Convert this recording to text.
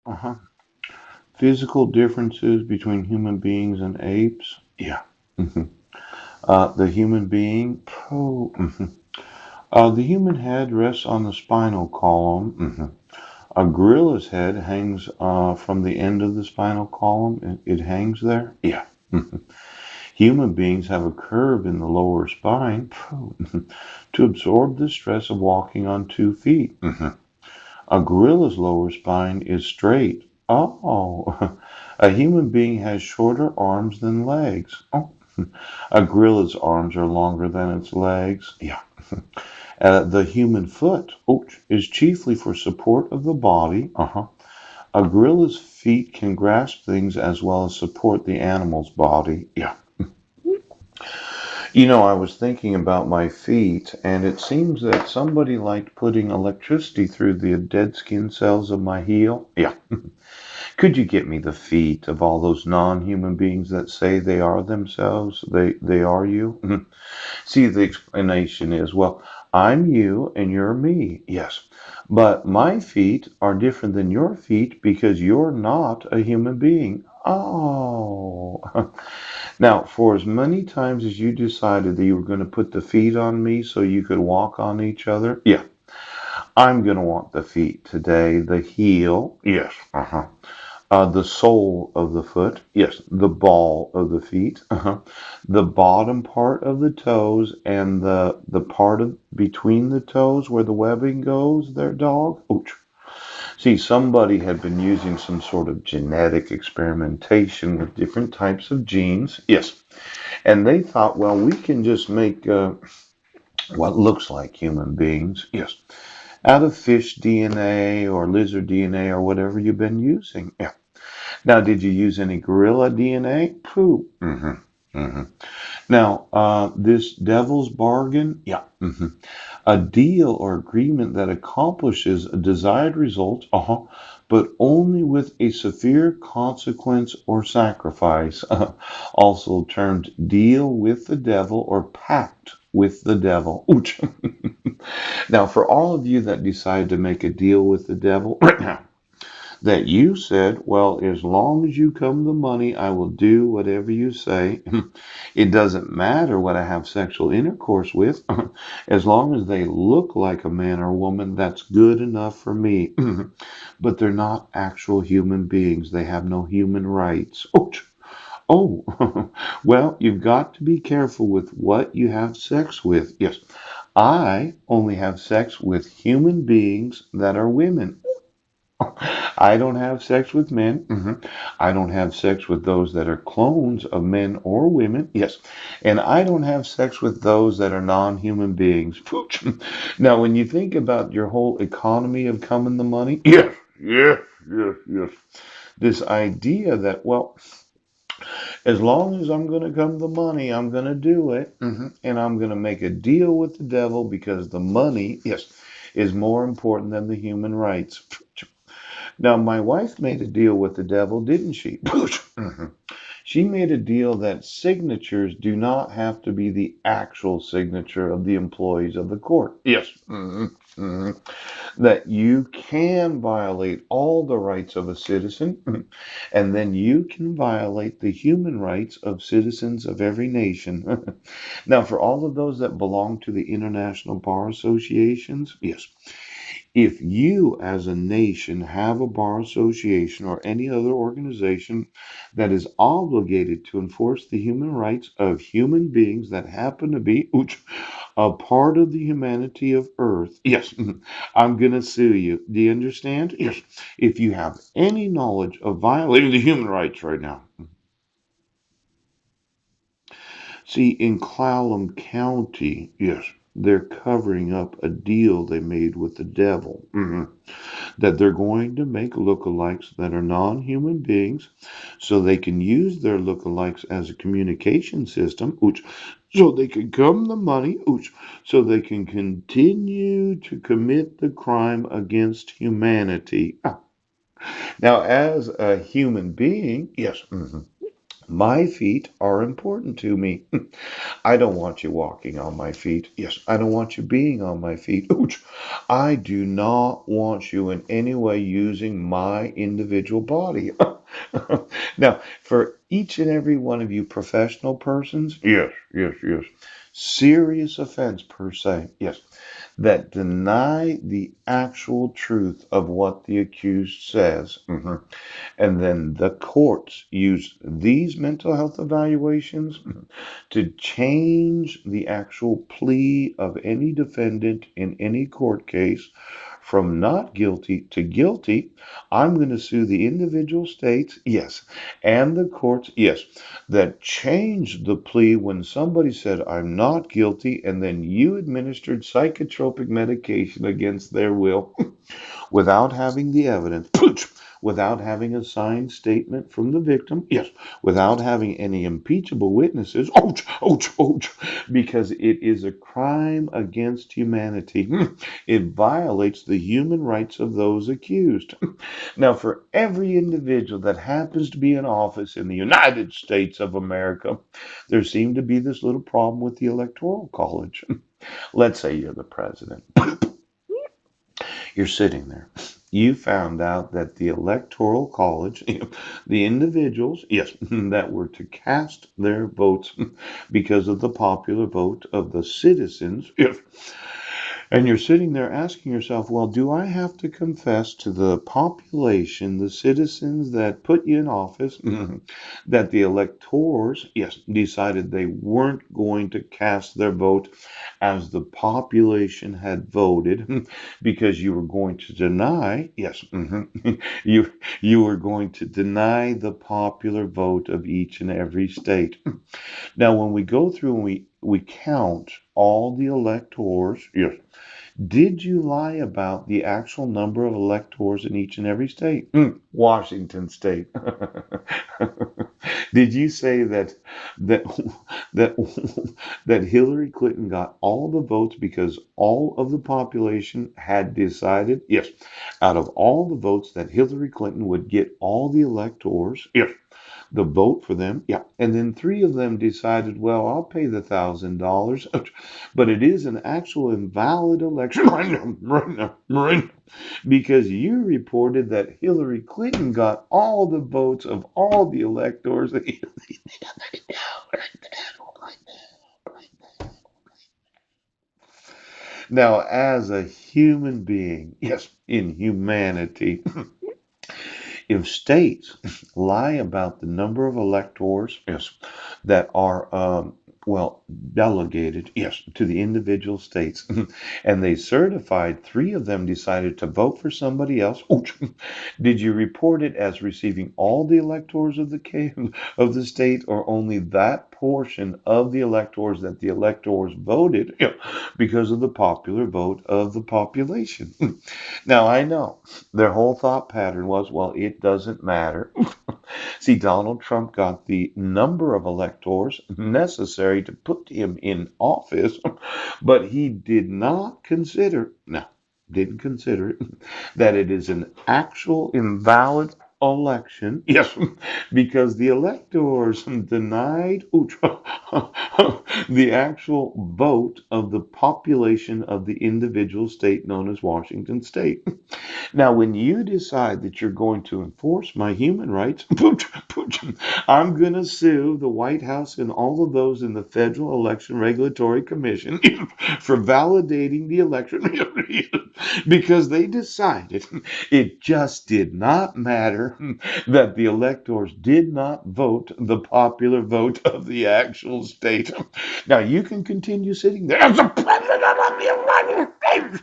Uh-huh. Physical differences between human beings and apes? Yeah. Mhm. The human being? Oh, mhm. The human head rests on the spinal column. Mhm. A gorilla's head hangs from the end of the spinal column. It hangs there. Yeah. Mhm. Human beings have a curve in the lower spine to absorb the stress of walking on 2 feet. Mhm. A gorilla's lower spine is straight. Oh, a human being has shorter arms than legs. Oh, a gorilla's arms are longer than its legs. Yeah. The human foot, is chiefly for support of the body. Uh-huh. A gorilla's feet can grasp things as well as support the animal's body. Yeah. I was thinking about my feet, and it seems that somebody liked putting electricity through the dead skin cells of my heel. Yeah. Could you get me the feet of all those non-human beings that say they are themselves? They are you? See, the explanation is, well, I'm you and you're me. Yes. But my feet are different than your feet because you're not a human being. Oh. Now, for as many times as you decided that you were going to put the feet on me so you could walk on each other, yeah, I'm going to want the feet today. The heel, yes, the sole of the foot, yes, the ball of the feet, the bottom part of the toes, and the part of between the toes where the webbing goes. There, dog. Ouch. See, somebody had been using some sort of genetic experimentation with different types of genes. Yes. And they thought, well, we can just make what looks like human beings. Yes. Out of fish DNA or lizard DNA or whatever you've been using. Yeah. Now, did you use any gorilla DNA? Pooh. Now, this devil's bargain? Yeah. A deal or agreement that accomplishes a desired result, but only with a severe consequence or sacrifice, also termed deal with the devil or pact with the devil. Ouch. Now, for all of you that decide to make a deal with the devil right now, that you said, well, as long as you come the money, I will do whatever you say. It doesn't matter what I have sexual intercourse with. As long as they look like a man or woman, that's good enough for me. But they're not actual human beings. They have no human rights. Oh, well, you've got to be careful with what you have sex with. Yes, I only have sex with human beings that are women. I don't have sex with men. I don't have sex with those that are clones of men or women. Yes. And I don't have sex with those that are non human beings. Pooch. Now, when you think about your whole economy of coming the money, yes. This idea that, well, as long as I'm going to come the money, I'm going to do it. And I'm going to make a deal with the devil because the money, yes, is more important than the human rights. Now, my wife made a deal with the devil, didn't she? She made a deal that signatures do not have to be the actual signature of the employees of the court. Yes. That you can violate all the rights of a citizen, and then you can violate the human rights of citizens of every nation. Now, for all of those that belong to the international bar associations, yes, if you as a nation have a bar association or any other organization that is obligated to enforce the human rights of human beings that happen to be a part of the humanity of Earth, yes, I'm going to sue you. Do you understand? Yes. If you have any knowledge of violating the human rights right now, see, in Clallam County, yes, they're covering up a deal they made with the devil. That they're going to make lookalikes that are non-human beings so they can use their lookalikes as a communication system, so they can come the money, so they can continue to commit the crime against humanity. Now, as a human being, yes, My feet are important to me. I don't want you walking on my feet. Yes, I don't want you being on my feet. Ouch. I do not want you in any way using my individual body. Now, for each and every one of you professional persons, yes, yes, yes, serious offense per se, yes, that deny the actual truth of what the accused says. Mhm. And then the courts use these mental health evaluations to change the actual plea of any defendant in any court case from not guilty to guilty. I'm going to sue the individual states, yes, and the courts, yes, that changed the plea when somebody said, I'm not guilty, and then you administered psychotropic medication against their will without having the evidence, without having a signed statement from the victim, yes, without having any impeachable witnesses, ouch, ouch, ouch, because it is a crime against humanity. It violates the human rights of those accused. Now, for every individual that happens to be in office in the United States of America, there seemed to be this little problem with the Electoral College. Let's say you're the president. You're sitting there. You found out that the Electoral College, the individuals, yes, that were to cast their votes because of the popular vote of the citizens, yes, and you're sitting there asking yourself, well, do I have to confess to the population, the citizens that put you in office, that the electors, yes, decided they weren't going to cast their vote as the population had voted because you were going to deny, yes, you were going to deny the popular vote of each and every state. Now, when we go through and we count all the electors, yes, did you lie about the actual number of electors in each and every state? Washington State. Did you say that that that Hillary Clinton got all the votes because all of the population had decided, yes, out of all the votes that Hillary Clinton would get all the electors, yes, the vote for them. Yeah. And then three of them decided, well, I'll pay the $1,000, but it is an actual invalid election right now, right now, right now, because you reported that Hillary Clinton got all the votes of all the electors. Now, as a human being, yes, in humanity, if states lie about the number of electors, yes, that are, well, delegated, yes, to the individual states, and they certified three of them decided to vote for somebody else, ouch, did you report it as receiving all the electors of of the state, or only that portion of the electors that the electors voted, because of the popular vote of the population? Now I know their whole thought pattern was, well, it doesn't matter. See, Donald Trump got the number of electors necessary to put him in office, but he did not consider, no, didn't consider it, that it is an actual invalid election. Yes, because the electors denied the actual vote of the population of the individual state known as Washington State. Now, when you decide that you're going to enforce my human rights, I'm going to sue the White House and all of those in the Federal Election Regulatory Commission for validating the election because they decided it just did not matter that the electors did not vote the popular vote of the actual state. Now, you can continue sitting there as the president of the United States.